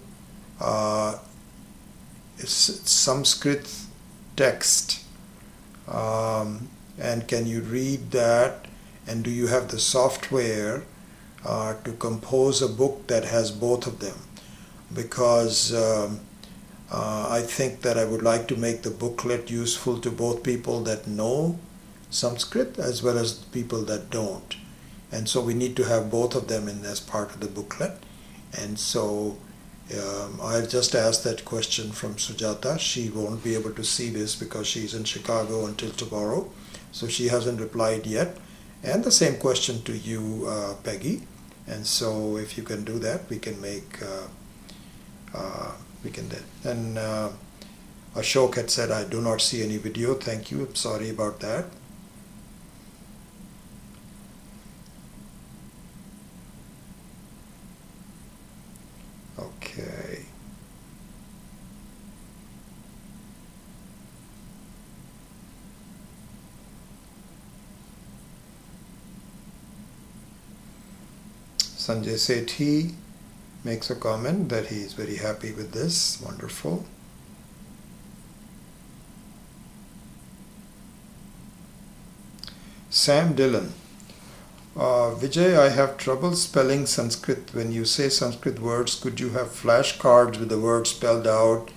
Sanskrit text? And can you read that? And do you have the software to compose a book that has both of them? Because I think that I would like to make the booklet useful to both people that know Sanskrit as well as people that don't. And so we need to have both of them in as part of the booklet. And so I've just asked that question from Sujata. She won't be able to see this because she's in Chicago until tomorrow. So she hasn't replied yet. And the same question to you, Peggy. And so if you can do that, we can make, we can. And Ashok had said, I do not see any video. Thank you. I'm sorry about that. Okay. Sanjay Sethi makes a comment that he is very happy with this. Wonderful. Sam Dillon. Vijay, I have trouble spelling Sanskrit. When you say Sanskrit words, could you have flashcards with the words spelled out?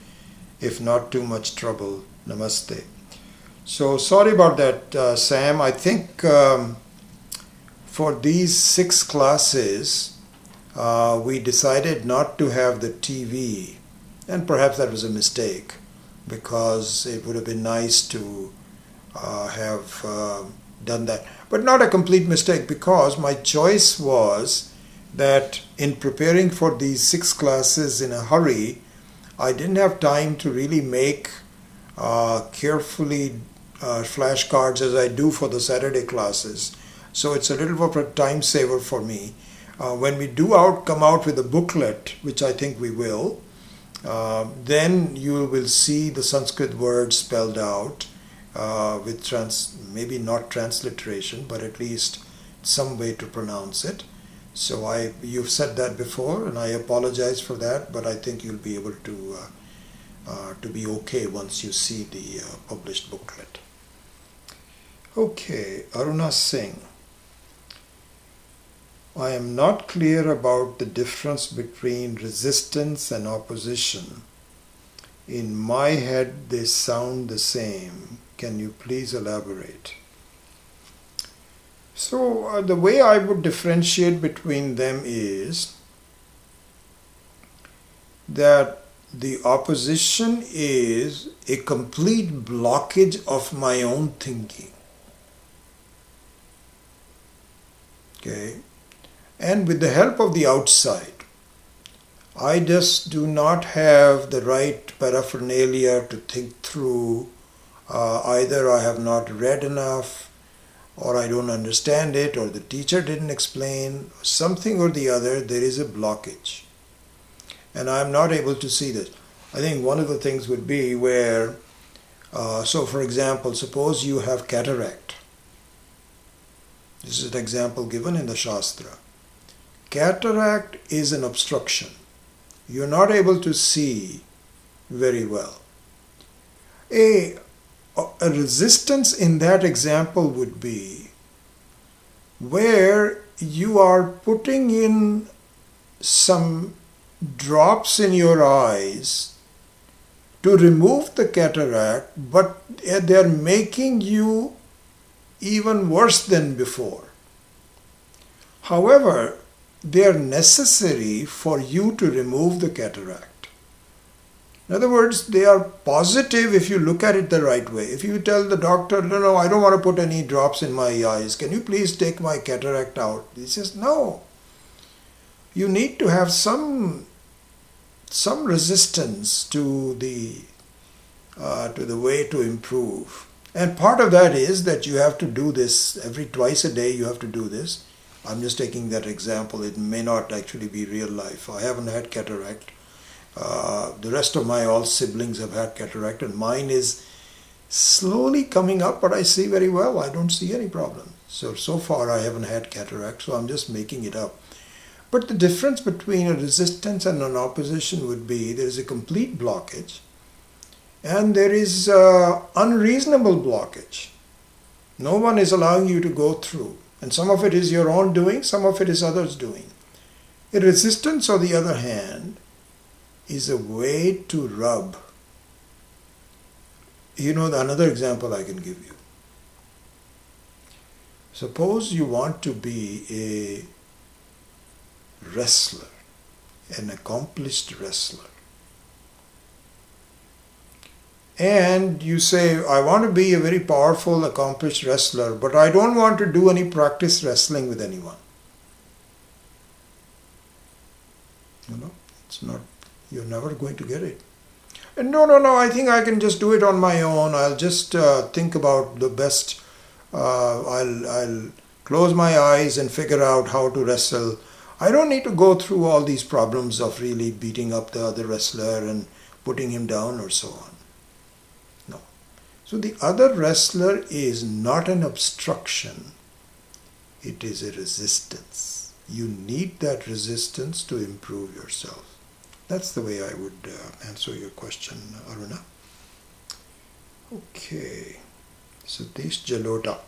If not too much trouble. Namaste. So sorry about that, Sam. I think for these 6 classes, we decided not to have the TV. And perhaps that was a mistake, because it would have been nice to have done that. But not a complete mistake, because my choice was that in preparing for these 6 classes in a hurry, I didn't have time to really make carefully flashcards as I do for the Saturday classes. So it's a little of a time saver for me. When we come out with a booklet, which I think we will, then you will see the Sanskrit words spelled out with maybe not transliteration, but at least some way to pronounce it. So you've said that before, and I apologize for that, but I think you'll be able to be okay once you see the published booklet. Okay, Aruna Singh. I am not clear about the difference between resistance and opposition. In my head, they sound the same. Can you please elaborate? So the way I would differentiate between them is that the opposition is a complete blockage of my own thinking. Okay? And with the help of the outside, I just do not have the right paraphernalia to think through. Either I have not read enough, or I don't understand it, or the teacher didn't explain, something or the other, there is a blockage. And I'm not able to see this. I think one of the things would be where, so for example, suppose you have cataract. This is an example given in the Shastra. Cataract is an obstruction. You're not able to see very well. A resistance in that example would be where you are putting in some drops in your eyes to remove the cataract, but they're making you even worse than before. However, they are necessary for you to remove the cataract. In other words, they are positive if you look at it the right way. If you tell the doctor, no, I don't want to put any drops in my eyes, can you please take my cataract out? He says, no. You need to have some resistance to the way to improve. And part of that is that you have to do this twice a day. You have to do this. I'm just taking that example. It may not actually be real life. I haven't had cataract. The rest of all siblings have had cataract, and mine is slowly coming up, but I see very well. I don't see any problem. So far I haven't had cataract, so I'm just making it up. But the difference between a resistance and an opposition would be there is a complete blockage, and there is unreasonable blockage. No one is allowing you to go through. And some of it is your own doing, some of it is others' doing. A resistance, on the other hand, is a way to rub. Another example I can give you. Suppose you want to be a wrestler, an accomplished wrestler. And you say, I want to be a very powerful, accomplished wrestler, but I don't want to do any practice wrestling with anyone. It's not, you're never going to get it. And no, I think I can just do it on my own. I'll just think about the best. I'll close my eyes and figure out how to wrestle. I don't need to go through all these problems of really beating up the other wrestler and putting him down or so on. So the other wrestler is not an obstruction, it is a resistance. You need that resistance to improve yourself. That's the way I would answer your question, Aruna. Okay, Satish Jalota.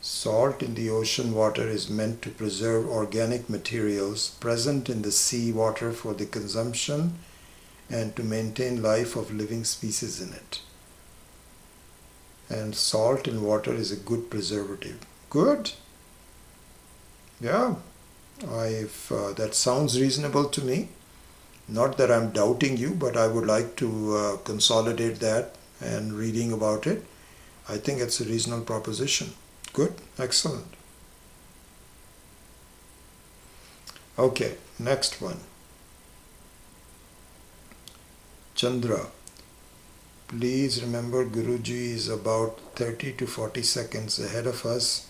Salt in the ocean water is meant to preserve organic materials present in the sea water for the consumption and to maintain life of living species in it. And salt in water is a good preservative. Good. Yeah, that sounds reasonable to me. Not that I'm doubting you, but I would like to consolidate that and reading about it. I think it's a reasonable proposition. Good, excellent. Okay, next one. Chandra, please remember Guruji is about 30 to 40 seconds ahead of us,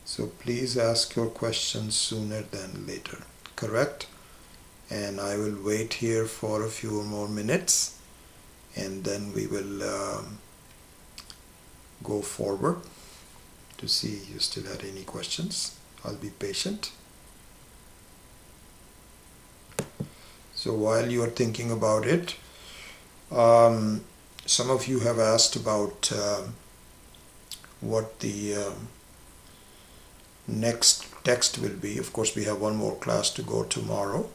so please ask your questions sooner than later. Correct? And I will wait here for a few more minutes, and then we will go forward to see if you still had any questions. I'll be patient. So while you are thinking about it, some of you have asked about what the next text will be. Of course, we have one more class to go tomorrow,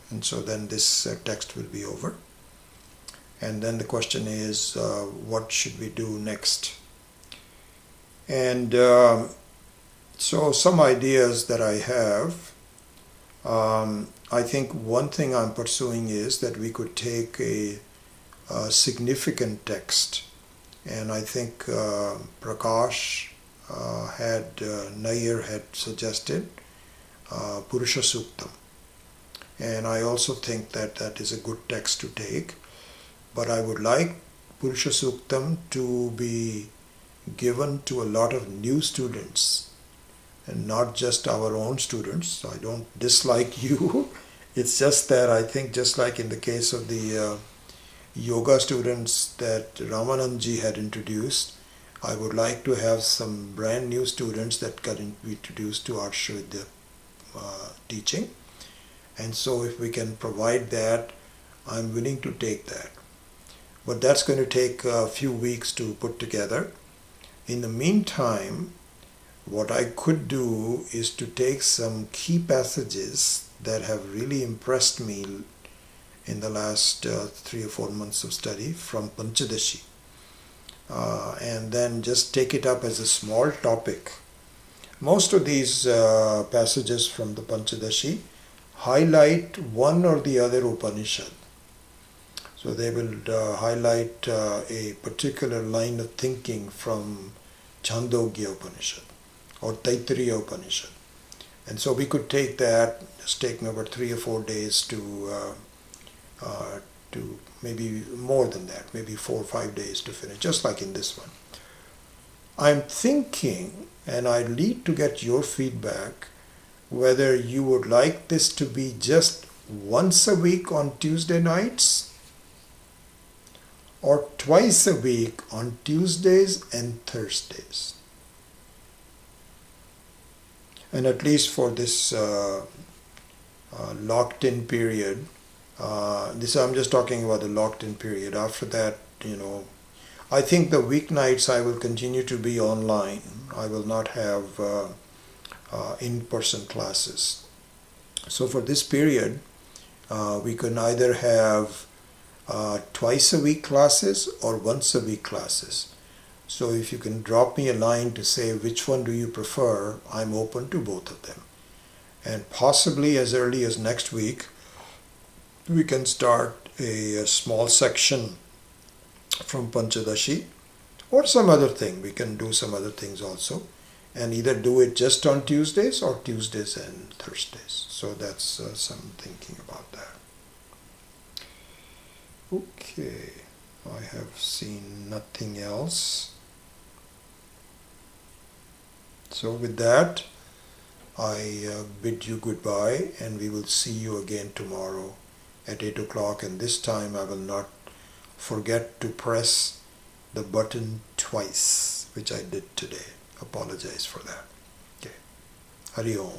and so then this text will be over. And then the question is, what should we do next? And so some ideas that I have, I think one thing I'm pursuing is that we could take a significant text, and I think Prakash Nair had suggested Purusha Suktam, and I also think that that is a good text to take, but I would like Purusha Suktam to be given to a lot of new students and not just our own students. I don't dislike you. It's just that I think, just like in the case of the yoga students that Ramanandji had introduced, I would like to have some brand new students that can be introduced to Arshvidya teaching. And so if we can provide that, I'm willing to take that. But that's going to take a few weeks to put together. In the meantime, what I could do is to take some key passages that have really impressed me in the last 3 or 4 months of study from Panchadashi, and then just take it up as a small topic. Most of these passages from the Panchadashi highlight one or the other Upanishad. So they will highlight a particular line of thinking from Chandogya Upanishad or Taittiriya Upanishad. And so we could take that, just taking about 3 or 4 days to maybe more than that, maybe 4 or 5 days to finish, just like in this one. I'm thinking, and I need to get your feedback, whether you would like this to be just once a week on Tuesday nights or twice a week on Tuesdays and Thursdays. And at least for this locked-in period, I'm just talking about the locked-in period. After that, I think the weeknights I will continue to be online. I will not have in-person classes. So for this period, we can either have twice a week classes or once a week classes. So if you can drop me a line to say which one do you prefer, I'm open to both of them. And possibly as early as next week, we can start a small section from Panchadashi or some other thing. We can do some other things also, and either do it just on Tuesdays or Tuesdays and Thursdays. So that's some thinking about that. Okay, I have seen nothing else. So with that, I bid you goodbye, and we will see you again tomorrow at 8 o'clock, and this time I will not forget to press the button twice, which I did today. Apologize for that. Okay. Hari Om.